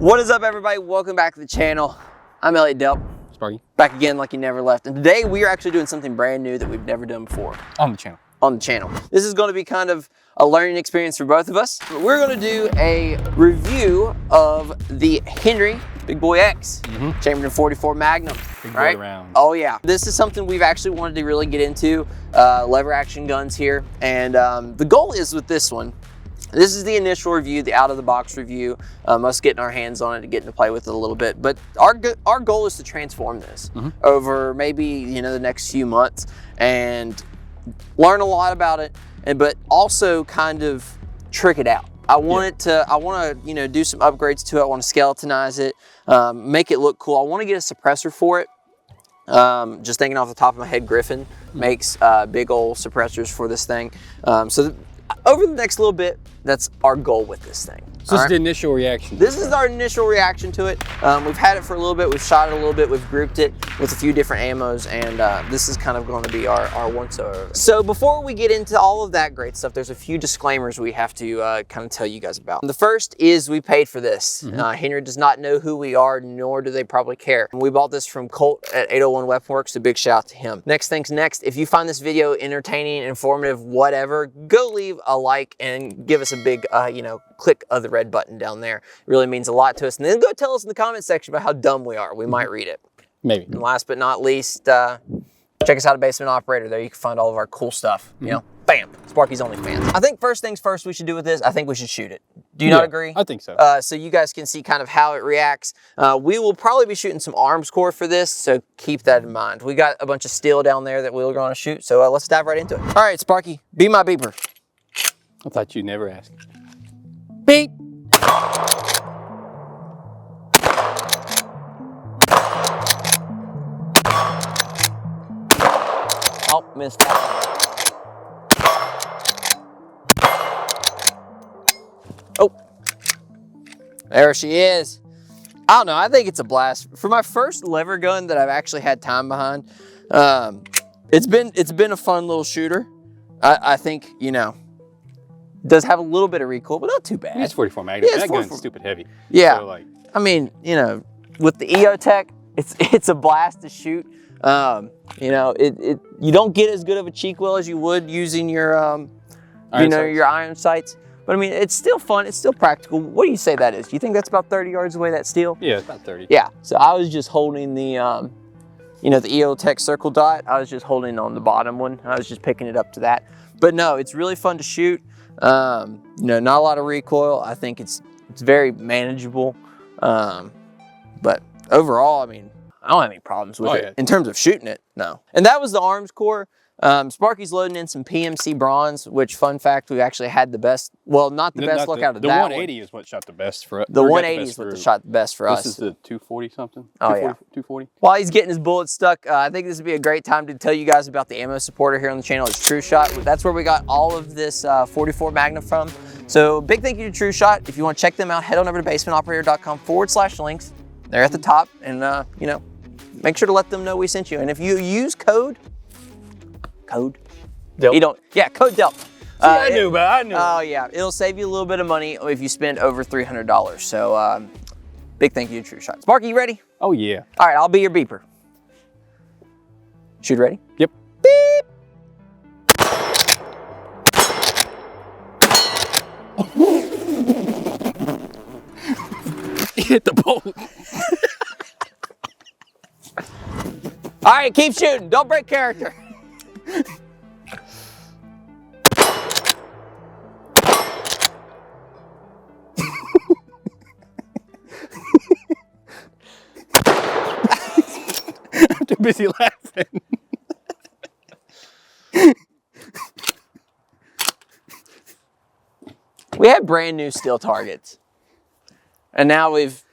What is up, everybody? Welcome back to the channel. I'm Elliott Delp. Sparky. Back again like you never left. And today we are actually doing something brand new that we've never done before. On the channel. On the channel. This is going to be kind of a learning experience for both of us. We're going to do a review of the Henry Big Boy X Chamberlain 44 Magnum. Big right? boy round. Oh yeah. This is something we've actually wanted to really get into, lever action guns here. And the goal is with this one, this is the initial review, the out-of-the-box review, us getting our hands on it and getting to play with it a little bit. But our goal is to transform this over maybe the next few months and learn a lot about it, but also kind of trick it out. I want to do some upgrades to it. I want to skeletonize it, make it look cool. I want to get a suppressor for it. Just thinking off the top of my head, Griffin makes big old suppressors for this thing. Over the next little bit, that's our goal with this thing. So this is the initial reaction. This is our initial reaction to it. We've had it for a little bit, we've shot it a little bit, we've grouped it with a few different ammos, and this is kind of going to be our once-over. So before we get into all of that great stuff, there's a few disclaimers we have to kind of tell you guys about. The first is we paid for this. Henry does not know who we are, nor do they probably care. We bought this from Colt at 801 Weapon Works, so big shout out to him. Next things next, if you find this video entertaining, informative, whatever, go leave a like and give us a big, click of the red button down there. It really means a lot to us. And then go tell us in the comment section about how dumb we are. We might read it. Maybe. And last but not least, check us out at Basement Operator. There you can find all of our cool stuff. You know, bam, Sparky's OnlyFans. I think first things first we should do with this, I think we should shoot it. Do you not agree? I think so. So you guys can see kind of how it reacts. We will probably be shooting some arms core for this, so keep that in mind. We got a bunch of steel down there that we're going to shoot, so let's dive right into it. All right, Sparky, be my beeper. I thought you'd never ask. Beep. Oh, missed that. Oh, there she is. I don't know, I think it's a blast. For my first lever gun that I've actually had time behind, it's been a fun little shooter. I think, does have a little bit of recoil, but not too bad. It's 44 Magnum. Yeah, that gun's stupid heavy. Yeah. So, like, I mean, with the EOTech, it's a blast to shoot. You don't get as good of a cheek well as you would using your your iron sights. But I mean, it's still fun. It's still practical. What do you say that is? Do you think that's about 30 yards away, that steel? Yeah, it's about 30. Yeah. So I was just holding the the EOTech circle dot. I was just holding on the bottom one. I was just picking it up to that. But no, it's really fun to shoot. Not a lot of recoil. I think it's very manageable. But overall, I mean, I don't have any problems with it. In terms of shooting it, no. And that was the arms core. Sparky's loading in some PMC bronze, which, fun fact, we actually had the best, well, not the best look out of that one. The 180 is what shot the best for us. The 180 is what shot the best for us. This is the 240 something? Oh, yeah. 240? While he's getting his bullet stuck, I think this would be a great time to tell you guys about the ammo supporter here on the channel. It's True Shot. That's where we got all of this 44 Magnum from. So big thank you to True Shot. If you want to check them out, head on over to basementoperator.com/links. They're at the top, and make sure to let them know we sent you. And if you use code Delp. Code Delp. I knew. Oh yeah, it'll save you a little bit of money if you spend over $300. So big thank you to True Shot. Sparky, you ready? Oh yeah. All right, I'll be your beeper. Shoot ready? Yep. Beep. Hit the bolt. All right, keep shooting. Don't break character. I'm too busy laughing. We had brand new steel targets. And now we've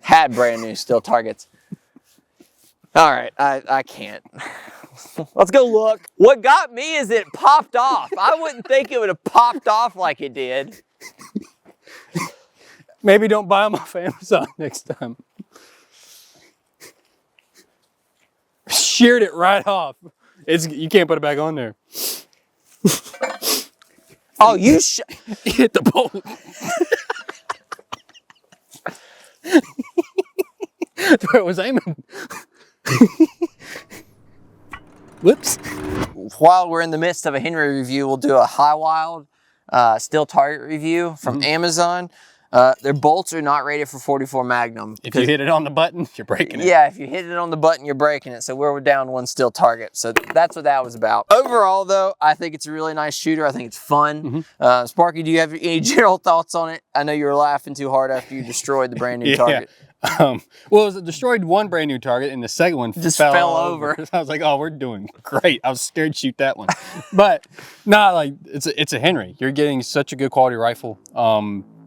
had brand new steel targets. All right, I can't. Let's go look. What got me is it popped off. I wouldn't think it would have popped off like it did. Maybe don't buy them off Amazon next time. Sheared it right off. You can't put it back on there. Oh, you hit the bolt. That's where it was aiming. Whoops. While we're in the midst of a Henry review, we'll do a high wild steel target review from Amazon. Their bolts are not rated for 44 Magnum. If you hit it on the button, you're breaking it. Yeah, if you hit it on the button, you're breaking it. So we're down one steel target. So that's what that was about. Overall, though, I think it's a really nice shooter. I think it's fun. Sparky, do you have any general thoughts on it? I know you were laughing too hard after you destroyed the brand new target. Well, it destroyed one brand new target, and the second one just fell over. I was like, "Oh, we're doing great." I was scared to shoot that one, but nah, like it's a Henry. You're getting such a good quality rifle.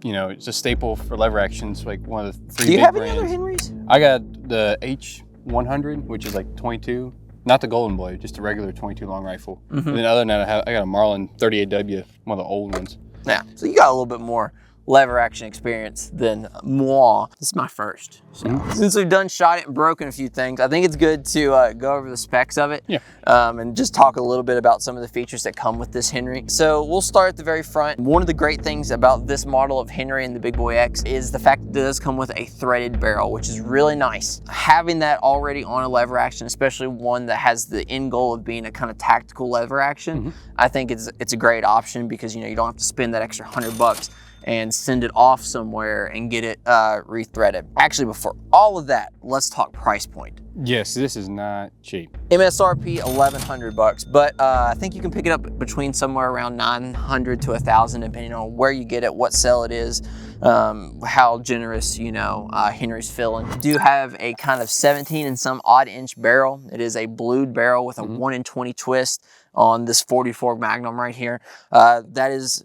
You know, it's a staple for lever actions. Like one of the 3 Do you big have brands. any other Henrys? I got the H100, which is like 22, not the Golden Blade, just a regular 22 long rifle. And then other than that, I got a Marlin 38W, one of the old ones. Yeah, so you got a little bit more lever action experience than moi. This is my first. So since we've done shot it and broken a few things, I think it's good to go over the specs of it. And just talk a little bit about some of the features that come with this Henry. So we'll start at the very front. One of the great things about this model of Henry and the Big Boy X is the fact that it does come with a threaded barrel, which is really nice. Having that already on a lever action, especially one that has the end goal of being a kind of tactical lever action, I think it's a great option because you don't have to spend that extra $100 and send it off somewhere and get it rethreaded. Actually, before all of that, let's talk price point. Yes, this is not cheap. MSRP $1,100, but I think you can pick it up between somewhere around $900 to $1,000, depending on where you get it, what cell it is, how generous Henry's feeling. You do have a kind of 17 and some odd inch barrel. It is a blued barrel with a 1 in 20 twist on this 44 Magnum right here. That is,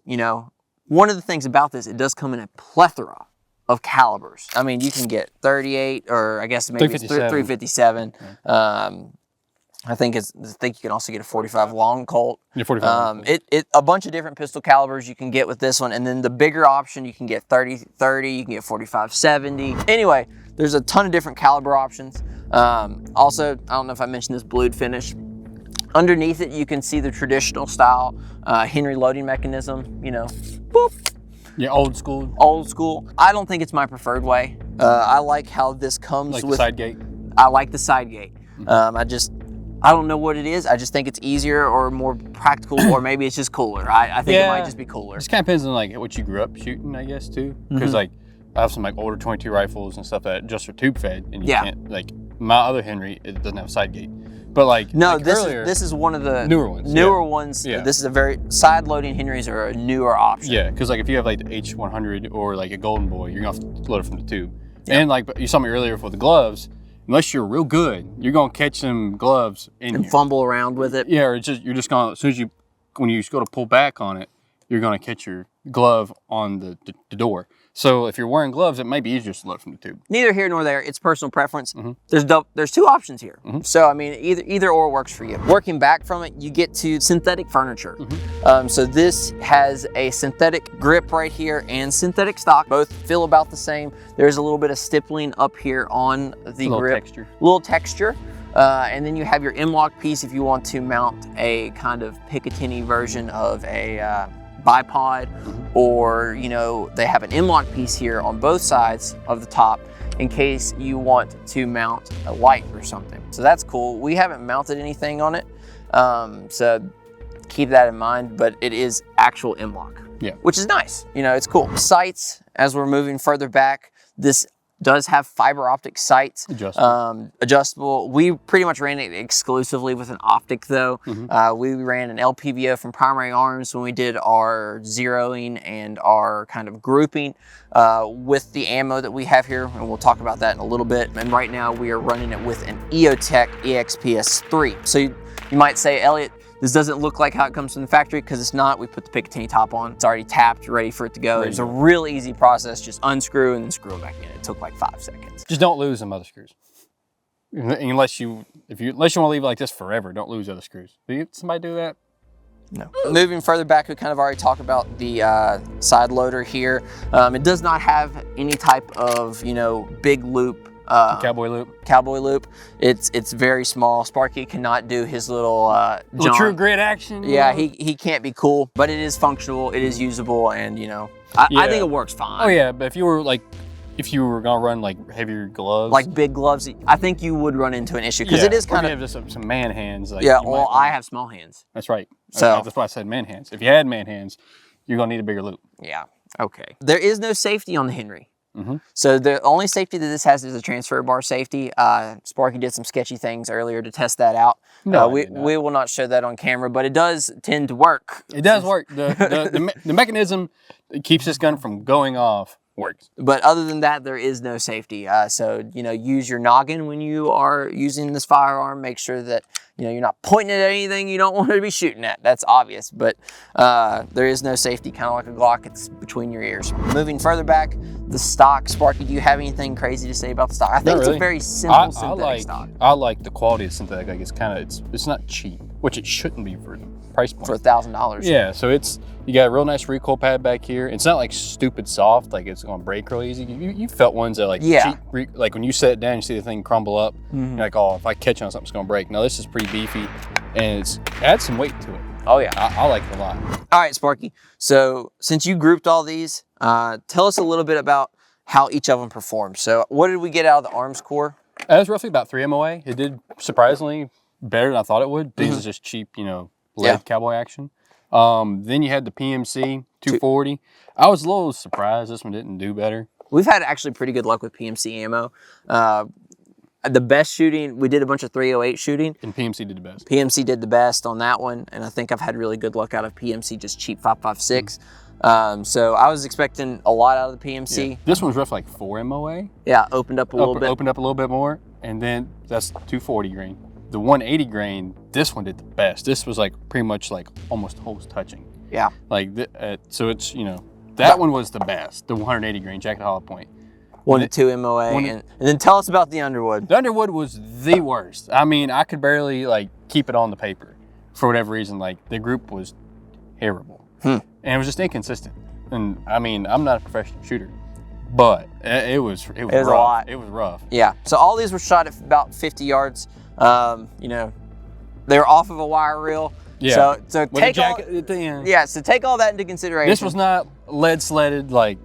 one of the things about this, it does come in a plethora of calibers. I mean, you can get 38, or I guess maybe it's 357. I think you can also get a 45 long Colt. Yeah, 45. A bunch of different pistol calibers you can get with this one, and then the bigger option you can get 30, you can get 45-70. Anyway, there's a ton of different caliber options. Also, I don't know if I mentioned this blued finish. Underneath it, you can see the traditional style Henry loading mechanism. Boop. Yeah, old school. Old school. I don't think it's my preferred way. I like how this comes like with the side gate. I like the side gate. I don't know what it is. I just think it's easier or more practical, or maybe it's just cooler. I think it might just be cooler. It kind of depends on like what you grew up shooting, I guess, too. Because like I have some like older 22 rifles and stuff that just are tube fed, and you can't, like my other Henry, it doesn't have a side gate. But like no, like this is one of the newer ones. Yeah. This is a very side loading Henrys are a newer option. Yeah, because like if you have like the H100 or like a Golden Boy, you're gonna have to load it from the tube. And like you saw me earlier for the gloves, unless you're real good, you're gonna catch some gloves and fumble around with it. Yeah, or you're just gonna, as soon as when you go to pull back on it, you're gonna catch your glove on the door. So if you're wearing gloves, it might be easier to load from the tube. Neither here nor there. It's personal preference. There's two options here. So I mean, either or works for you. Working back from it, you get to synthetic furniture. So this has a synthetic grip right here and synthetic stock. Both feel about the same. There's a little bit of stippling up here on the grip. Little texture. And then you have your M-lock piece if you want to mount a kind of Picatinny version of a bipod, or they have an M-lock piece here on both sides of the top in case you want to mount a light or something. So that's cool. We haven't mounted anything on it, so keep that in mind, but it is actual M-lock, which is nice. It's cool. Sights, as we're moving further back, this does have fiber optic sights, adjustable. We pretty much ran it exclusively with an optic though. We ran an LPVO from Primary Arms when we did our zeroing and our kind of grouping with the ammo that we have here, and we'll talk about that in a little bit. And right now we are running it with an EOTech EXPS3. So you might say, Elliot, this doesn't look like how it comes from the factory, because it's not. We put the Picatinny top on. It's already tapped, ready for it to go. It's a real easy process. Just unscrew and then screw it back in. It took like 5 seconds. Just don't lose them other screws. Unless you want to leave it like this forever, don't lose other screws. Did somebody do that? No. Moving further back, we kind of already talked about the side loader here. It does not have any type of, big loop. Cowboy loop. It's very small. Sparky cannot do his little true grit action. Yeah, he can't be cool, but it is functional. It is usable, and I think it works fine. Oh yeah, but if you were like if you were gonna run like heavier gloves, like big gloves, I think you would run into an issue because it is kind of have just some man hands. Like, yeah. Well, I have small hands. That's right. So that's why I said man hands. If you had man hands, you're gonna need a bigger loop. Yeah. Okay. There is no safety on the Henry. Mm-hmm. So the only safety that this has is a transfer bar safety. Sparky did some sketchy things earlier to test that out. No, we will not show that on camera, but it does tend to work. It does work. The mechanism that keeps this gun from going off works. But other than that, there is no safety. So, you know, use your noggin when you are using this firearm. Make sure that, you know, you're not pointing at anything you don't want to be shooting at. That's obvious, but there is no safety, kind of like a Glock. It's between your ears. Moving further back, the stock. Sparky, do you have anything crazy to say about the stock? I think it's a very simple synthetic stock. I like the quality of synthetic. Like, it's not cheap, which it shouldn't be for the price point. For $1,000. Yeah, so you got a real nice recoil pad back here. It's not like stupid soft, like it's gonna break real easy. You felt ones that like like when you set it down, you see the thing crumble up. You're like, oh, if I catch on something, it's gonna break. No, this is pretty beefy, and it adds some weight to it. Oh yeah, I like it a lot. All right, Sparky. So since you grouped all these, tell us a little bit about how each of them performed. So what did we get out of the arms core? It was roughly about 3 MOA. It did surprisingly better than I thought it would. This is just cheap, you know, lead cowboy action. Then you had the PMC 240. I was a little surprised this one didn't do better. We've had actually pretty good luck with PMC ammo. The best shooting, we did a bunch of 308 shooting. And PMC did the best. PMC did the best on that one, and I think I've had really good luck out of PMC, just cheap 5.56. So I was expecting a lot out of the PMC. Yeah. This one's roughly like 4 MOA. Yeah, opened up a little bit. Opened up a little bit more, and then that's 240 grain. The 180 grain, this one did the best. This was like pretty much like almost hose touching. Yeah. Like, so it's, you know, that one was the best, the 180 grain Jacket Hollow Point. 1 to 2 MOA. And then tell us about the Underwood. The Underwood was the worst. I mean, I could barely like keep it on the paper for whatever reason. Like, the group was terrible. And it was just inconsistent. And I mean, I'm not a professional shooter, but it was rough. A lot. It was rough. Yeah. So all these were shot at about 50 yards. You know, they were off of a wire reel. Yeah. So take all, so take all that into consideration. This was not lead sledded like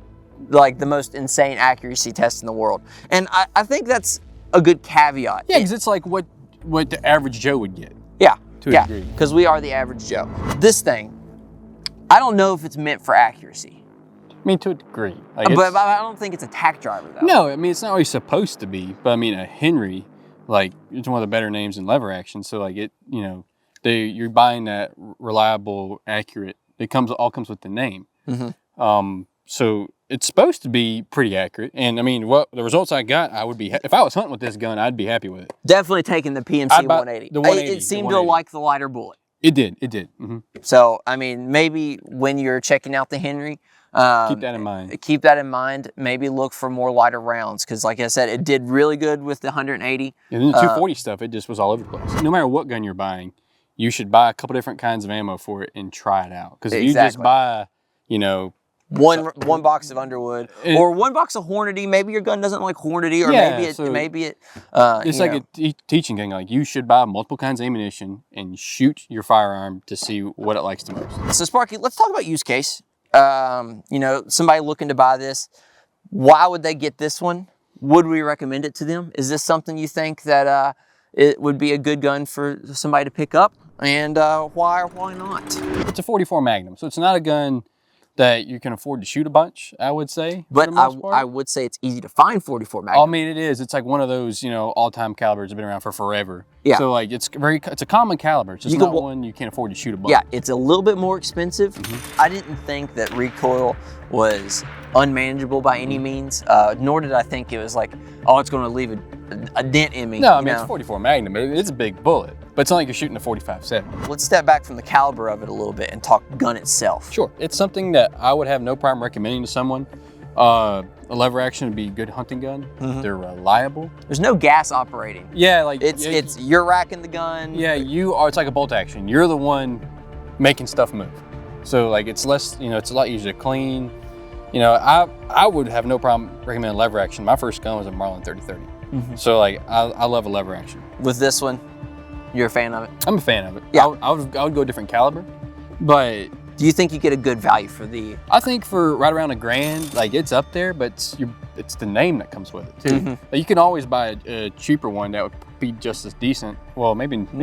the most insane accuracy test in the world. And I think that's a good caveat. Yeah, because it's like what the average Joe would get. Yeah. To a degree. Because we are the average Joe. This thing, I don't know if it's meant for accuracy. I mean, to a degree. Like, but I don't think it's a tack driver, though. No, I mean, it's not always supposed to be. But I mean, a Henry, like, it's one of the better names in lever action. So, like, it, you know, you're buying that reliable, accurate. It all comes with the name. So it's supposed to be pretty accurate. And I mean, the results I got, I would be, if I was hunting with this gun, I'd be happy with it. Definitely taking the PMC 180. The 180. It seemed to like the lighter bullet. It did. So, I mean, maybe when you're checking out the Henry, keep that in mind. Keep that in mind. Maybe look for more lighter rounds because, like I said, it did really good with the 180. And then the 240 stuff, it just was all over the place. No matter what gun you're buying, you should buy a couple different kinds of ammo for it and try it out. Because if you just buy, you know, one box of Underwood or one box of Hornady, maybe your gun doesn't like Hornady, or maybe it. It's like a teaching thing. Like, you should buy multiple kinds of ammunition and shoot your firearm to see what it likes the most. So Sparky, let's talk about use case. You know, somebody looking to buy this, why would they get this one? Would we recommend it to them? Is this something you think that it would be a good gun for somebody to pick up? And why or why not? It's a 44 Magnum, so it's not a gun that you can afford to shoot a bunch, I would say. But I would say it's easy to find 44 Magnum. I mean, it is. It's like one of those, you know, all-time calibers that have been around for forever. Yeah. So, like, it's a common caliber. It's just not one you can't afford to shoot a bunch. Yeah, it's a little bit more expensive. I didn't think that recoil was unmanageable by any means, nor did I think it was like, oh, it's going to leave a dent in me. No, I mean, it's 44 Magnum. It's a big bullet. But it's not like you're shooting a 45-70. Let's step back from the caliber of it a little bit and talk gun itself. Sure. It's something that I would have no problem recommending to someone. A lever action would be a good hunting gun. They're reliable. There's no gas operating. Yeah, like it's you're racking the gun. Yeah, you are. It's like a bolt action. You're the one making stuff move. So, like, it's less, you know, it's a lot easier to clean. You know, I would have no problem recommending lever action. My first gun was a Marlin 30-30. So, like, I love a lever action. With this one, you're a fan of it? I'm a fan of it. Yeah. I would go a different caliber, but Do you think you get a good value for the? I think for right around $1,000, like it's up there, but it's the name that comes with it too. Mm-hmm. Like, you can always buy a cheaper one that would be just as decent. Well, maybe not.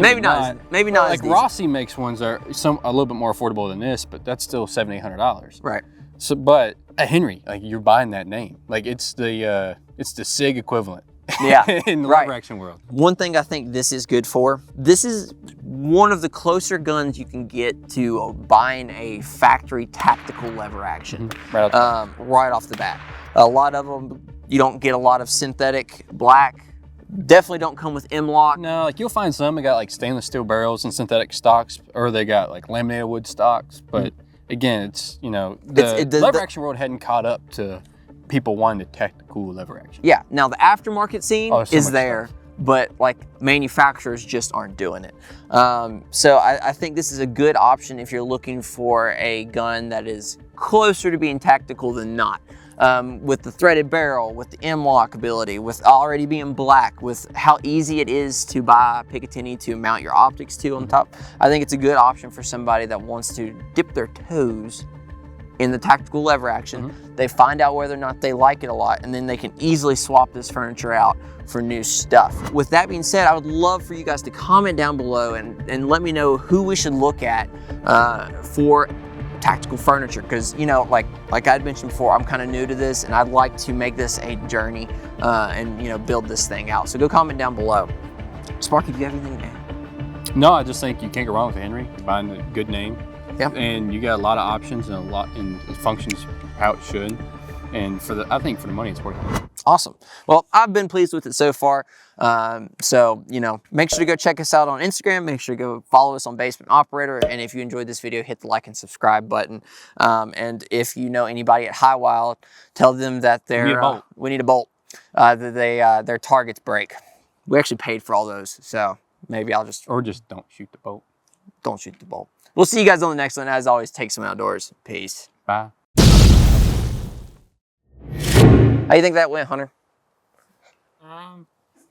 Maybe not. Like Rossi makes ones that are a little bit more affordable than this, but that's still $700-800. Right. So, but a Henry, like you're buying that name, like it's the SIG equivalent. Yeah, in the lever action world. One thing I think this is good for, this is one of the closer guns you can get to buying a factory tactical lever action. Right off the bat. A lot of them, you don't get a lot of synthetic black. Definitely don't come with M-lock. No, like you'll find some that got like stainless steel barrels and synthetic stocks, or they got like laminated wood stocks. But again, it's, you know, the lever action world hadn't caught up to people wanting to tactical lever action. Yeah, now the aftermarket scene is there, stuff. but like manufacturers just aren't doing it. So I think this is a good option if you're looking for a gun that is closer to being tactical than not. With the threaded barrel, with the M-lock ability, with already being black, with how easy it is to buy a Picatinny to mount your optics to on top. I think it's a good option for somebody that wants to dip their toes in the tactical lever action. They find out whether or not they like it a lot, and then they can easily swap this furniture out for new stuff. With that being said, I would love for you guys to comment down below and let me know who we should look at for tactical furniture, because, you know, like I'd mentioned before, I'm kind of new to this and I'd like to make this a journey and, you know, build this thing out. So go comment down below. Sparky, do you have anything to add? No, I just think you can't go wrong with Henry. Find a good name. Yep. And you got a lot of options and it functions how it should. And I think for the money, it's working. Awesome. Well, I've been pleased with it so far. So, you know, make sure to go check us out on Instagram. Make sure to go follow us on Basement Operator. And if you enjoyed this video, hit the like and subscribe button. And if you know anybody at High Wild, tell them that we need a bolt. That their targets break. We actually paid for all those. So maybe Or just don't shoot the bolt. Don't shoot the bolt. We'll see you guys on the next one. As always, take some outdoors. Peace. Bye. How you think that went, Hunter?